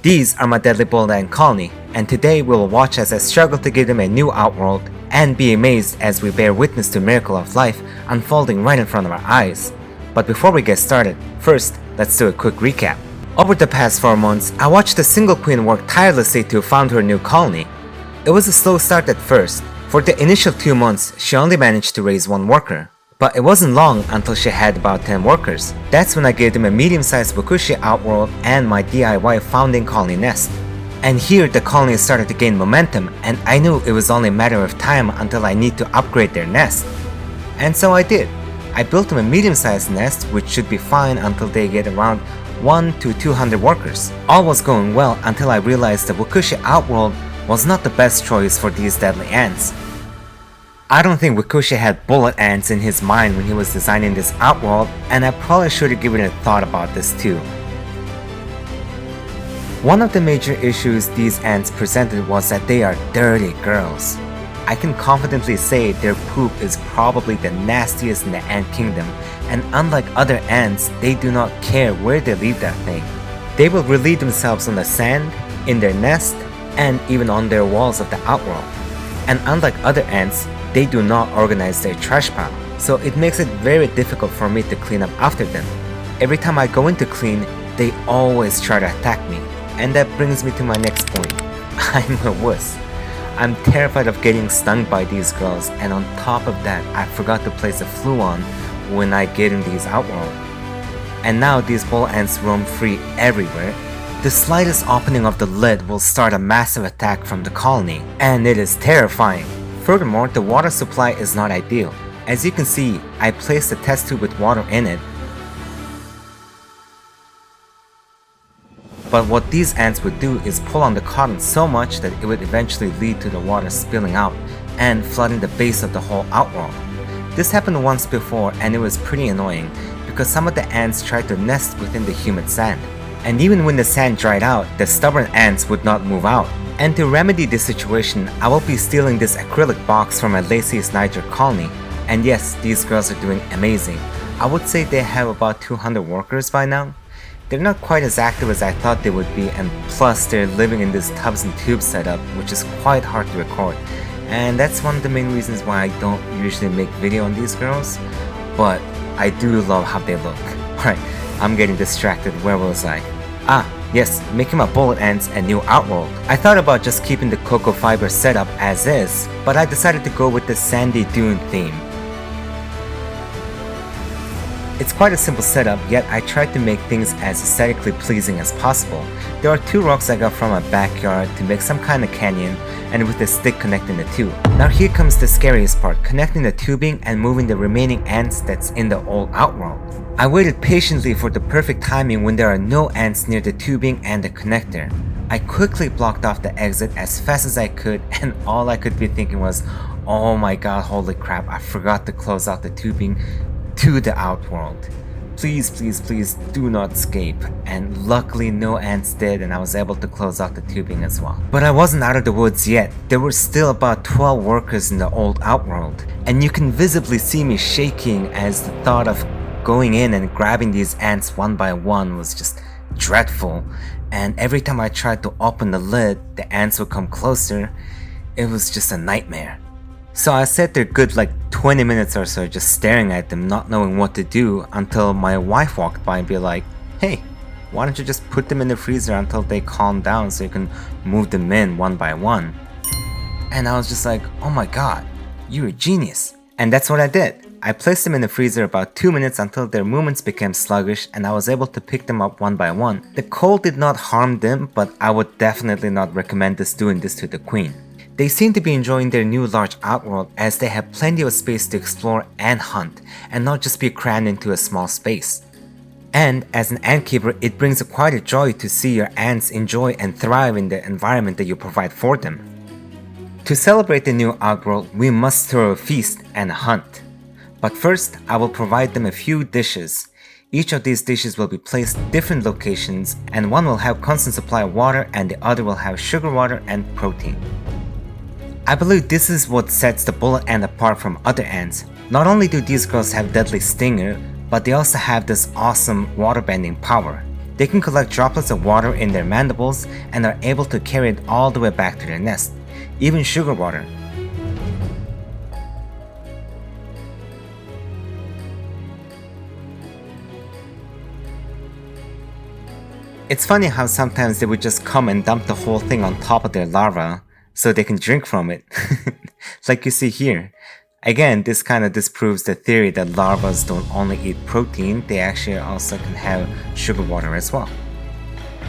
These are my deadly bullet ant colony, and today we will watch as I struggle to give them a new outworld and be amazed as we bear witness to a miracle of life unfolding right in front of our eyes. But before we get started, first, let's do a quick recap. Over the past 4 months, I watched a single queen work tirelessly to found her new colony. It was a slow start at first. For the initial 2 months, she only managed to raise 1 worker. But it wasn't long until she had about 10 workers. That's when I gave them a medium-sized Wakushi outworld and my DIY founding colony nest. And here the colony started to gain momentum, and I knew it was only a matter of time until I need to upgrade their nest. And so I did. I built them a medium-sized nest which should be fine until they get around 1 to 200 workers. All was going well until I realized the Wakushi outworld was not the best choice for these deadly ants. I don't think Wakushi had bullet ants in his mind when he was designing this outworld, and I probably should have given it a thought about this too. One of the major issues these ants presented was that they are dirty girls. I can confidently say their poop is probably the nastiest in the ant kingdom, and unlike other ants, they do not care where they leave that thing. They will relieve themselves on the sand, in their nest, and even on their walls of the outworld. And unlike other ants, they do not organize their trash pile, so it makes it very difficult for me to clean up after them. Every time I go in to clean, they always try to attack me. And that brings me to my next point. I'm a wuss. I'm terrified of getting stung by these girls, and on top of that, I forgot to place a flu on when I get in these outworld. And now these bullet ants roam free everywhere. The slightest opening of the lid will start a massive attack from the colony, and it is terrifying. Furthermore, the water supply is not ideal. As you can see, I placed a test tube with water in it. But what these ants would do is pull on the cotton so much that it would eventually lead to the water spilling out and flooding the base of the whole outworld. This happened once before, and it was pretty annoying because some of the ants tried to nest within the humid sand. And even when the sand dried out, the stubborn ants would not move out. And to remedy this situation, I will be stealing this acrylic box from my laziest Niger colony. And yes, these girls are doing amazing. I would say they have about 200 workers by now. They're not quite as active as I thought they would be, and plus they're living in this tubs and tubes setup, which is quite hard to record. And that's one of the main reasons why I don't usually make video on these girls, but I do love how they look. Alright, I'm getting distracted, where was I? Yes, making my bullet ants a new outworld. I thought about just keeping the cocoa fiber setup as is, but I decided to go with the sandy dune theme. It's quite a simple setup, yet I tried to make things as aesthetically pleasing as possible. There are 2 rocks I got from my backyard to make some kind of canyon, and with a stick connecting the two. Now here comes the scariest part, connecting the tubing and moving the remaining ants that's in the old outworld. I waited patiently for the perfect timing when there are no ants near the tubing and the connector. I quickly blocked off the exit as fast as I could, and all I could be thinking was, oh my god, holy crap, I forgot to close out the tubing to the outworld. Please, please, please do not escape. And luckily no ants did, and I was able to close out the tubing as well. But I wasn't out of the woods yet. There were still about 12 workers in the old outworld, and you can visibly see me shaking as the thought of going in and grabbing these ants one by one was just dreadful. And every time I tried to open the lid, the ants would come closer. It was just a nightmare. So I sat there good like 20 minutes or so just staring at them, not knowing what to do, until my wife walked by and be like, hey, why don't you just put them in the freezer until they calm down so you can move them in one by one. And I was just like, oh my god, you're a genius. And that's what I did. I placed them in the freezer about 2 minutes until their movements became sluggish, and I was able to pick them up one by one. The cold did not harm them, but I would definitely not recommend doing this to the queen. They seem to be enjoying their new large outworld as they have plenty of space to explore and hunt, and not just be crammed into a small space. And as an ant keeper, it brings quite a joy to see your ants enjoy and thrive in the environment that you provide for them. To celebrate the new outworld, we must throw a feast and a hunt. But first, I will provide them a few dishes. Each of these dishes will be placed in different locations, and one will have constant supply of water and the other will have sugar water and protein. I believe this is what sets the bullet ant apart from other ants. Not only do these girls have deadly stinger, but they also have this awesome water bending power. They can collect droplets of water in their mandibles and are able to carry it all the way back to their nest, even sugar water. It's funny how sometimes they would just come and dump the whole thing on top of their larva so they can drink from it, like you see here. Again, this kind of disproves the theory that larvas don't only eat protein, they actually also can have sugar water as well.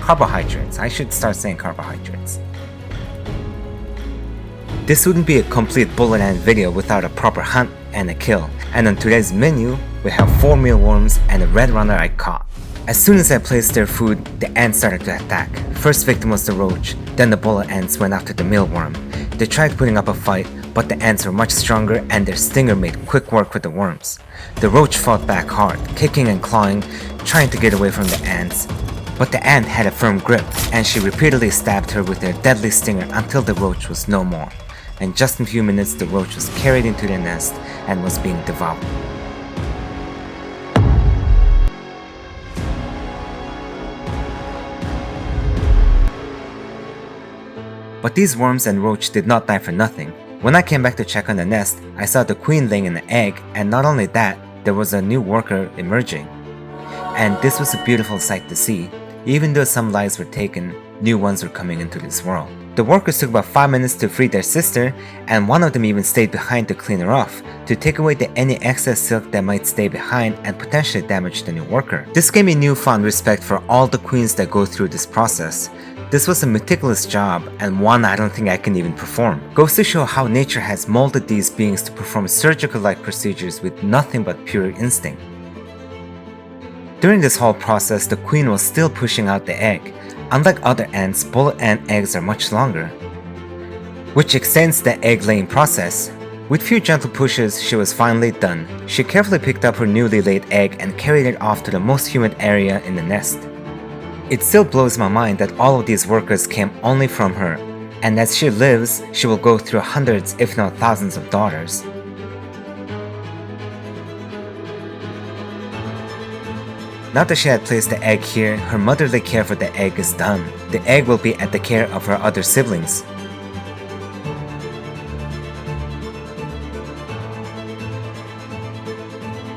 Carbohydrates, I should start saying carbohydrates. This wouldn't be a complete bullet ant video without a proper hunt and a kill, and on today's menu, we have 4 mealworms and a red runner I caught. As soon as I placed their food, the ants started to attack. First victim was the roach, then the bullet ants went after the mealworm. They tried putting up a fight, but the ants were much stronger and their stinger made quick work with the worms. The roach fought back hard, kicking and clawing, trying to get away from the ants. But the ant had a firm grip, and she repeatedly stabbed her with her deadly stinger until the roach was no more. And just in a few minutes, the roach was carried into the nest and was being devoured. But these worms and roach did not die for nothing. When I came back to check on the nest, I saw the queen laying an egg, and not only that, there was a new worker emerging. And this was a beautiful sight to see. Even though some lives were taken, new ones were coming into this world. The workers took about 5 minutes to free their sister, and one of them even stayed behind to clean her off, to take away any excess silk that might stay behind and potentially damage the new worker. This gave me newfound respect for all the queens that go through this process. This was a meticulous job, and one I don't think I can even perform. Goes to show how nature has molded these beings to perform surgical-like procedures with nothing but pure instinct. During this whole process, the queen was still pushing out the egg. Unlike other ants, bullet ant eggs are much longer, which extends the egg-laying process. With few gentle pushes, she was finally done. She carefully picked up her newly laid egg and carried it off to the most humid area in the nest. It still blows my mind that all of these workers came only from her, and as she lives, she will go through hundreds if not thousands of daughters. Now that she had placed the egg here, her motherly care for the egg is done. The egg will be at the care of her other siblings.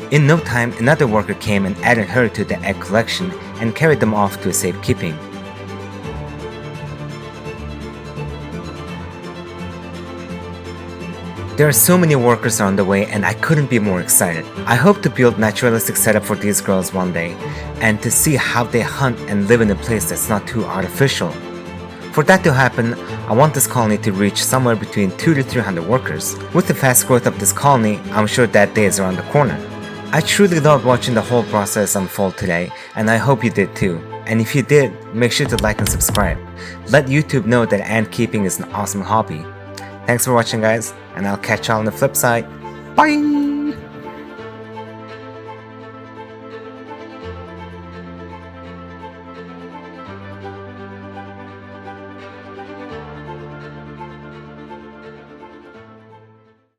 In no time, another worker came and added her to the egg collection and carried them off to safekeeping. There are so many workers on the way and I couldn't be more excited. I hope to build naturalistic setup for these girls one day and to see how they hunt and live in a place that's not too artificial. For that to happen, I want this colony to reach somewhere between 200 to 300 workers. With the fast growth of this colony, I'm sure that day is around the corner. I truly loved watching the whole process unfold today, and I hope you did too. And if you did, make sure to like and subscribe. Let YouTube know that ant keeping is an awesome hobby. Thanks for watching guys, and I'll catch y'all on the flip side. Bye!